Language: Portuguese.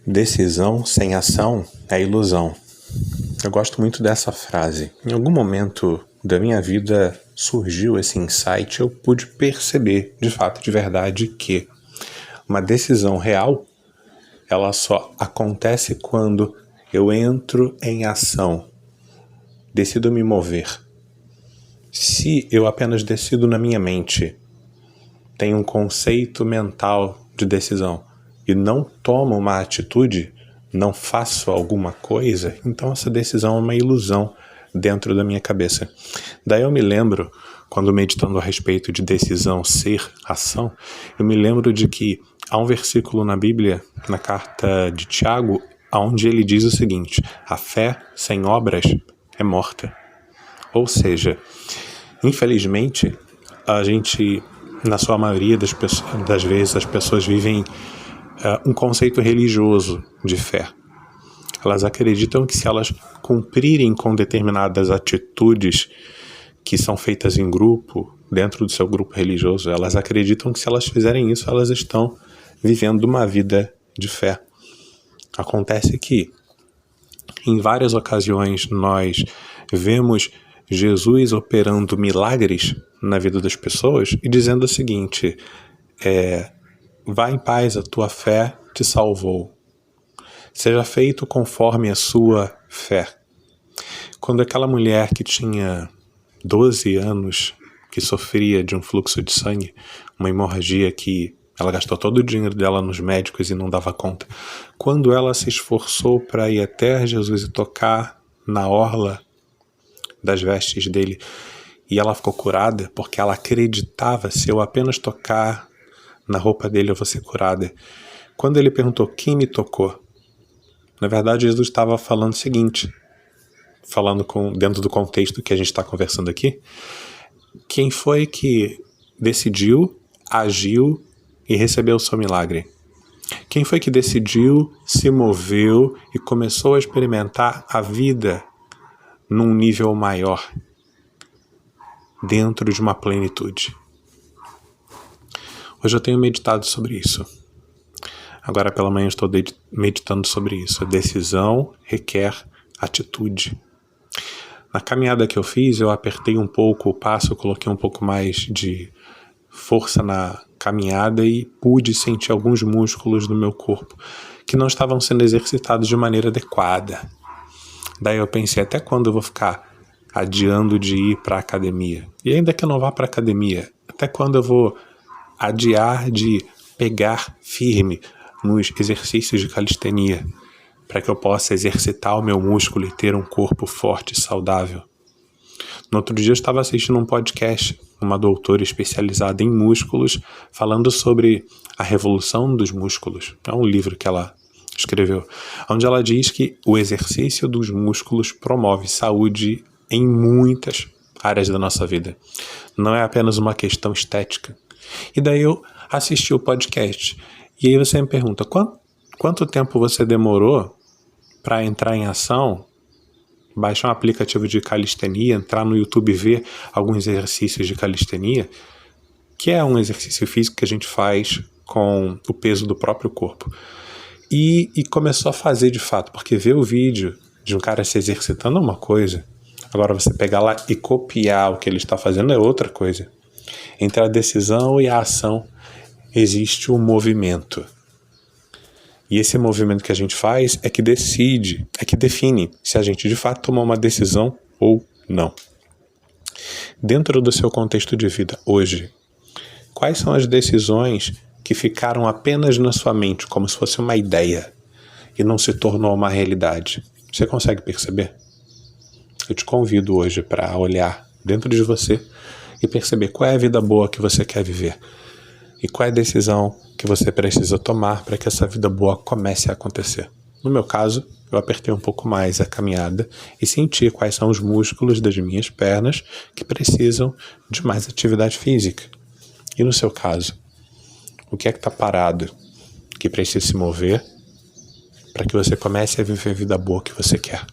Decisão sem ação é ilusão. Eu gosto muito dessa frase. Em algum momento da minha vida surgiu esse insight, eu pude perceber, de fato, de verdade, que uma decisão real, ela só acontece quando eu entro em ação, decido me mover. Se eu apenas decido na minha mente, tenho um conceito mental de decisão, e não tomo uma atitude, não faço alguma coisa, então essa decisão é uma ilusão dentro da minha cabeça. Daí eu me lembro, quando meditando a respeito de decisão ser ação, eu me lembro de que há um versículo na Bíblia, na carta de Tiago, onde ele diz o seguinte: a fé sem obras é morta. Ou seja, infelizmente, a gente, na sua maioria das vezes, as pessoas vivem um conceito religioso de fé. Elas acreditam que se elas cumprirem com determinadas atitudes que são feitas em grupo, dentro do seu grupo religioso, elas acreditam que se elas fizerem isso, elas estão vivendo uma vida de fé. Acontece que, em várias ocasiões, nós vemos Jesus operando milagres na vida das pessoas e dizendo o seguinte: vá em paz, a tua fé te salvou. Seja feito conforme a sua fé. Quando aquela mulher que tinha 12 anos, que sofria de um fluxo de sangue, uma hemorragia que ela gastou todo o dinheiro dela nos médicos e não dava conta, quando ela se esforçou para ir até Jesus e tocar na orla das vestes dele, e ela ficou curada porque ela acreditava: se eu apenas tocar na roupa dele eu vou ser curada. Quando ele perguntou quem me tocou, na verdade Jesus estava falando o seguinte, dentro do contexto que a gente está conversando aqui: quem foi que decidiu, agiu e recebeu o seu milagre? Quem foi que decidiu, se moveu e começou a experimentar a vida num nível maior, dentro de uma plenitude? Hoje eu tenho meditado sobre isso. Agora pela manhã eu estou meditando sobre isso. A decisão requer atitude. Na caminhada que eu fiz, eu apertei um pouco o passo, eu coloquei um pouco mais de força na caminhada e pude sentir alguns músculos do meu corpo que não estavam sendo exercitados de maneira adequada. Daí eu pensei: até quando eu vou ficar adiando de ir para a academia? E ainda que eu não vá para a academia, até quando eu vou adiar de pegar firme nos exercícios de calistenia para que eu possa exercitar o meu músculo e ter um corpo forte e saudável? No outro dia eu estava assistindo um podcast, uma doutora especializada em músculos, falando sobre a revolução dos músculos. É um livro que ela escreveu, onde ela diz que o exercício dos músculos promove saúde em muitas áreas da nossa vida. Não é apenas uma questão estética. E daí eu assisti o podcast. E aí você me pergunta: quanto tempo você demorou para entrar em ação, baixar um aplicativo de calistenia, entrar no YouTube e ver alguns exercícios de calistenia, que é um exercício físico que a gente faz com o peso do próprio corpo, e começou a fazer de fato? Porque ver o vídeo de um cara se exercitando é uma coisa, agora você pegar lá e copiar o que ele está fazendo é outra coisa. Entre a decisão e a ação existe um movimento. E esse movimento que a gente faz é que define se a gente de fato tomou uma decisão ou não. Dentro do seu contexto de vida hoje, quais são as decisões que ficaram apenas na sua mente, como se fosse uma ideia, e não se tornou uma realidade? Você consegue perceber? Eu te convido hoje para olhar dentro de você e perceber qual é a vida boa que você quer viver e qual é a decisão que você precisa tomar para que essa vida boa comece a acontecer. No meu caso, eu apertei um pouco mais a caminhada e senti quais são os músculos das minhas pernas que precisam de mais atividade física. E no seu caso, o que é que está parado, que precisa se mover para que você comece a viver a vida boa que você quer?